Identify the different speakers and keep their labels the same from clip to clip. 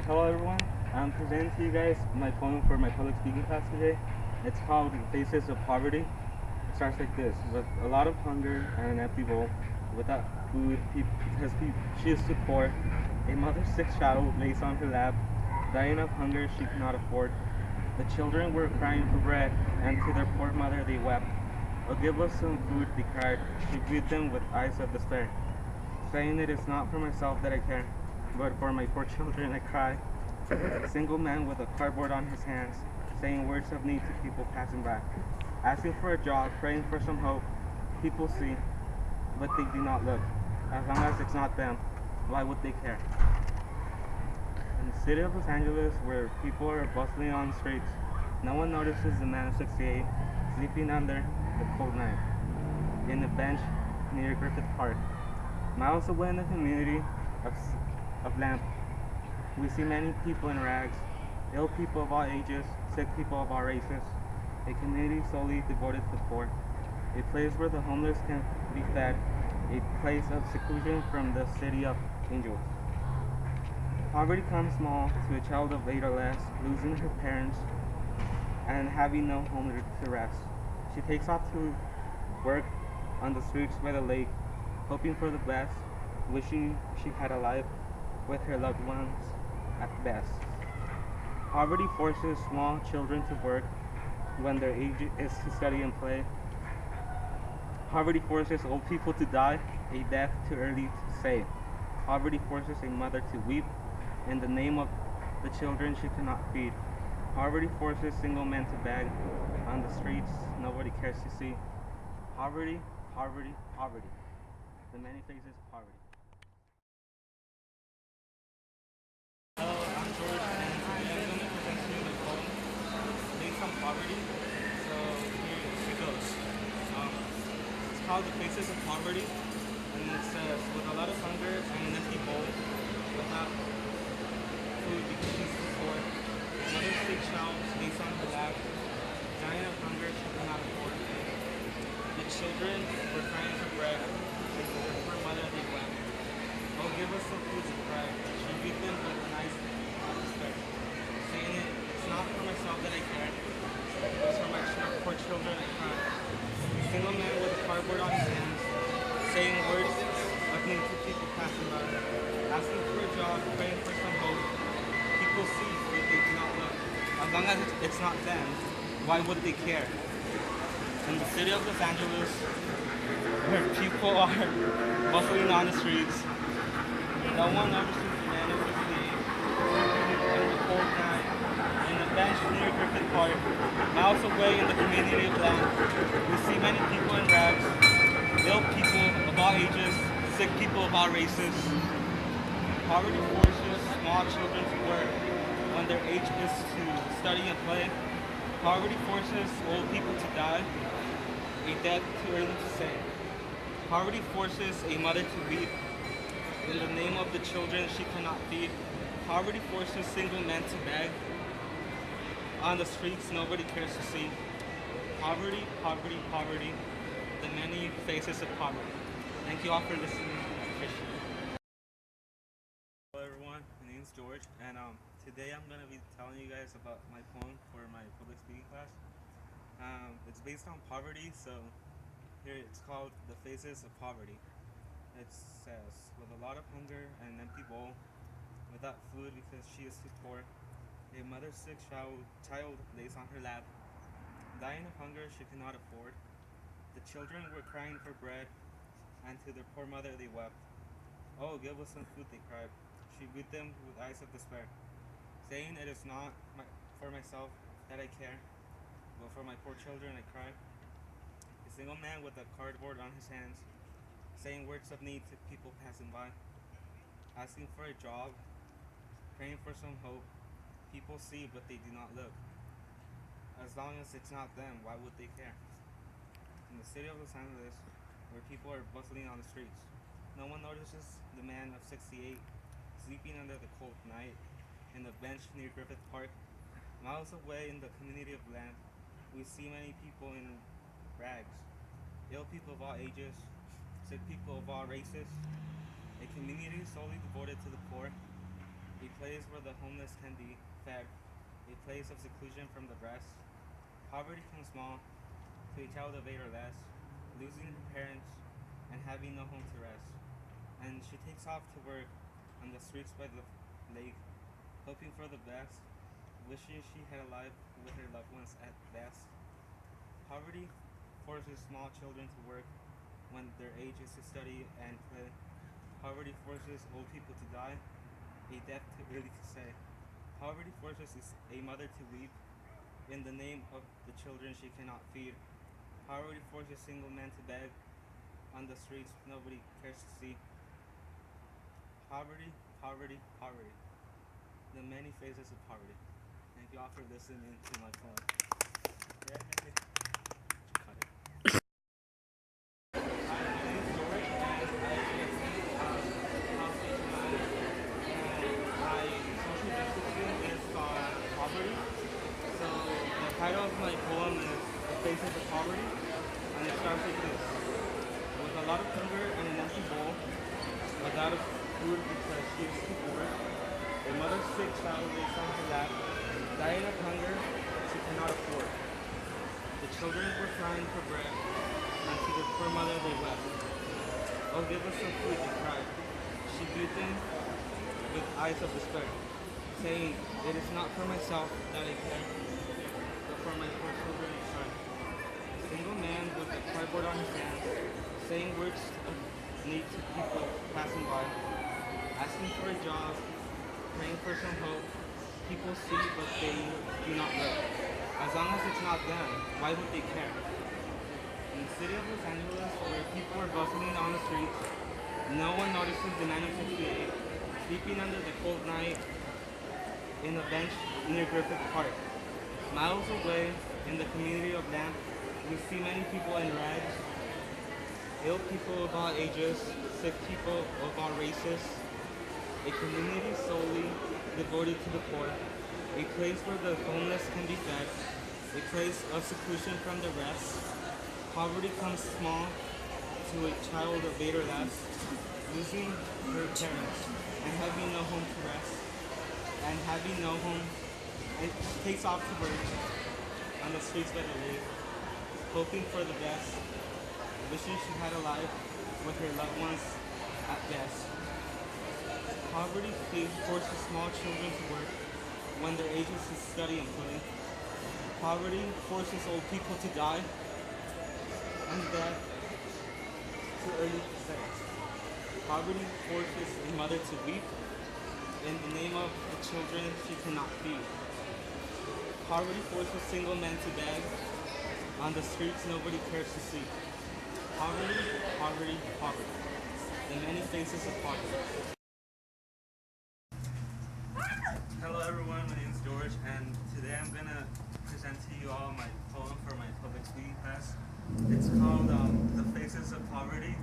Speaker 1: Hello everyone, I'm presenting to you guys my poem for my public speaking class today. It's called Faces of Poverty. It starts like this: with a lot of hunger and an empty bowl, without food because she is too poor. A mother's sick child lays on her lap, dying of hunger she cannot afford. The children were crying for bread, and to their poor mother they wept. Oh, give us some food, they cried. She viewed them with eyes of despair, saying, it is not for myself that I care, but for my poor children I cry. A single man with a cardboard on his hands, saying words of need to people passing by, asking for a job, praying for some hope. People see, but they do not look. As long as it's not them, why would they care? In the city of Los Angeles, where people are bustling on the streets, no one notices the man of 68 sleeping under the cold night in a bench near Griffith Park. Miles away in the community of Lamp, we see many people in rags, ill people of all ages, sick people of all races, a community solely devoted to the poor, a place where the homeless can be fed, a place of seclusion from the city of angels. Poverty comes small to a child of 8 or less, losing her parents and having no home to rest. She takes off to work on the streets by the lake, hoping for the best, wishing she had a life with her loved ones at best. Poverty forces small children to work when their age is to study and play. Poverty forces old people to die, a death too early to say. Poverty forces a mother to weep in the name of the children she cannot feed. Poverty forces single men to beg on the streets nobody cares to see. Poverty, poverty, poverty. The many faces of poverty. Hello, I'm Jorge, and today I'm going to present to you my poem based on poverty. So here it goes. It's called The Faces of Poverty, and it says, with a lot of hunger and an empty bowl, without food because she's too poor, mother's sick child lays on her lap, dying of hunger she cannot afford. The children were crying for bread, and to their poor mother they wept. Oh, give us some food to cry. She beat them with an ice of despair, saying, it's not for myself that I care, but for my poor children I cry. A single man with a cardboard on his hands, saying words of need to people passing by, asking for a job, praying for some hope. People see, but they do not look. As long as it's not them, why would they care? In the city of Los Angeles, where people are bustling on the streets, no one ever sees the man of 68 in the cold night, in the bench near Griffith Park, miles away in the community of Lamp. We see many people in rags, ill people of all ages, sick people of all races. Poverty forces small children to work when their age is to study and play. Poverty forces old people to die, a death too early to say. Poverty forces a mother to weep in the name of the children she cannot feed. Poverty forces single men to beg on the streets nobody cares to see. Poverty, poverty, poverty, the many faces of poverty. Thank you all for listening. I appreciate it. Hello everyone, my name is George, and today I'm going to be telling you guys about my poem for my public speaking class. It's based on poverty, so here it's called The Faces of Poverty. It says, with a lot of hunger and an empty bowl, without food because she is too poor, a mother's sick child lays on her lap, dying of hunger she cannot afford. The children were crying for bread, and to their poor mother they wept. Oh, give us some food, they cried. She beat them with eyes of despair, saying, it is not for myself that I care, but for my poor children I cry. A single man with a cardboard on his hands, saying words of need to people passing by, asking for a job, praying for some hope. People see, but they do not look. As long as it's not them, why would they care? In the city of Los Angeles, where people are bustling on the streets, no one notices the man of 68 sleeping under the cold night in the bench near Griffith Park. Miles away in the community of land, we see many people in rags, ill people of all ages, sick people of all races, a community solely devoted to the poor, a place where the homeless can be fed, a place of seclusion from the rest. Poverty comes small to a child of 8 or less, losing her parents and having no home to rest. And she takes off to work on the streets by the lake, hoping for the best, wishing she had a life with her loved ones at best. Poverty forces small children to work when their age is to study and play. Poverty forces old people to die, a death too early to say. Poverty forces a mother to weep in the name of the children she cannot feed. Poverty forces single men to beg on the streets nobody cares to see. Poverty, poverty, poverty. The many phases of poverty. Thank you all for listening to my poem. Cut it. Hi, my name is Jorge, and I represent Comm and my social justice field is called poverty. So the title of my poem is The Faces of Poverty, and it starts like this. With a lot of hunger and an empty bowl, without food because she is too poor, a mother's sick child lays on her lap, dying of hunger she cannot afford. The children were crying for bread, and to the poor mother they wept. Oh, give us some food, they cried. She viewed them with eyes of despair, saying, it is not for myself that I care, but for my poor children I cry. A single man with a cardboard on his hand, saying words of need to people passing by, asking for a job, praying for some hope. People see, but they do not look. As long as it's not them, why would they care? In the city of Los Angeles, where people are bustling on the streets, no one notices the man of 68 sleeping under the cold night in a bench near Griffith Park. Miles away in the community of land, we see many people in rags, ill people of all ages, sick people of all races, a community solely devoted to the poor, a place where the homeless can be fed, a place of seclusion from the rest. Poverty comes small to a child of 8 or less, losing her parents and having no home to rest, and having no home, and takes off to work on the streets by the lake, hoping for the best, wishing she had a life with her loved ones at best. Poverty forces small children to work when their age is to study and play. Poverty forces old people to die, and death too early to say. Poverty forces a mother to weep in the name of the children she cannot feed. Poverty forces single men to beg on the streets nobody cares to see. Poverty, poverty, poverty. The many faces of poverty. Hello everyone, my name is George, and today I'm gonna present to you all my poem for my public speaking class. It's called The Faces of Poverty,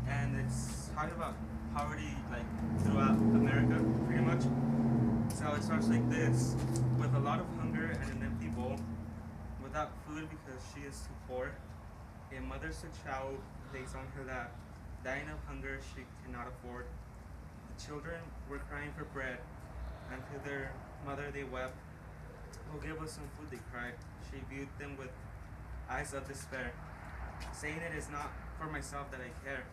Speaker 1: and it's talking about poverty like throughout America, pretty much. So it starts like this: with a lot of hunger and an empty bowl, without food because she is too poor, a mother's sick child lays on her lap, dying of hunger she cannot afford. The children were crying for bread, and to their mother they wept. Oh, give us some food, they cried. She viewed them with eyes of despair, saying, it is not for myself that I care,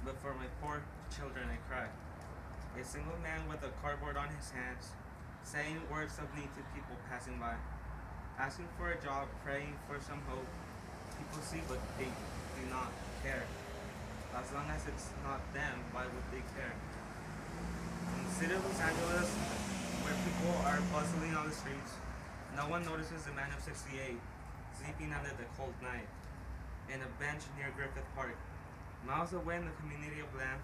Speaker 1: but for my poor children I cry. A single man with a cardboard on his hands, saying words of need to people passing by, asking for a job, praying for some hope. People see, but they do not care. As long as it's not them, why would they care? In the city of Los Angeles, where people are bustling on the streets, no one notices the man of 68 sleeping under the cold night in a bench near Griffith Park. Miles away in the community of land,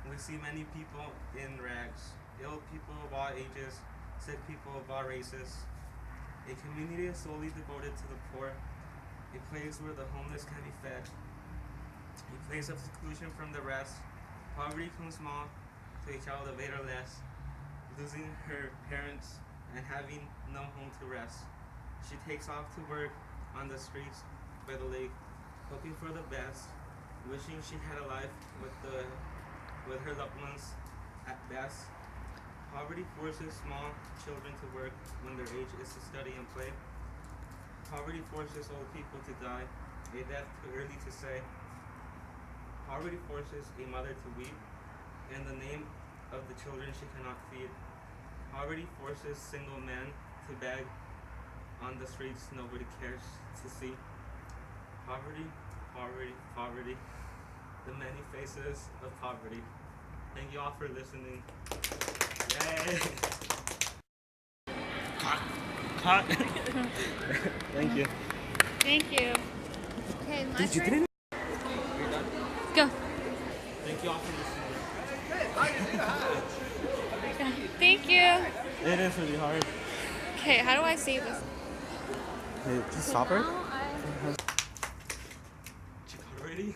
Speaker 1: we see many people in rags, ill people of all ages, sick people of all races. A community is solely devoted to the poor, a place where the homeless can be fed, a place of seclusion from the rest. Poverty comes small to a child of 8 or less, losing her parents and having no home to rest. She takes off to work on the streets by the lake, hoping for the best, wishing she had a life with her loved ones at best. Poverty forces small children to work when their age is to study and play. Poverty forces old people to die, a death too early to say. Poverty forces a mother to weep in the name of the children she cannot feed. Poverty forces single men to beg on the streets nobody cares to see. Poverty, poverty, poverty, the many faces of poverty. Thank you all for listening. Yay! Cut. Thank you.
Speaker 2: Thank you. Okay, my
Speaker 1: Dude, you
Speaker 2: turn.
Speaker 1: didn't.
Speaker 2: Go.
Speaker 1: Thank you all for listening.
Speaker 2: Thank you.
Speaker 1: It is really hard.
Speaker 2: Okay, how do I save this?
Speaker 1: Hey, just stop her.
Speaker 2: Now I-
Speaker 1: She got already?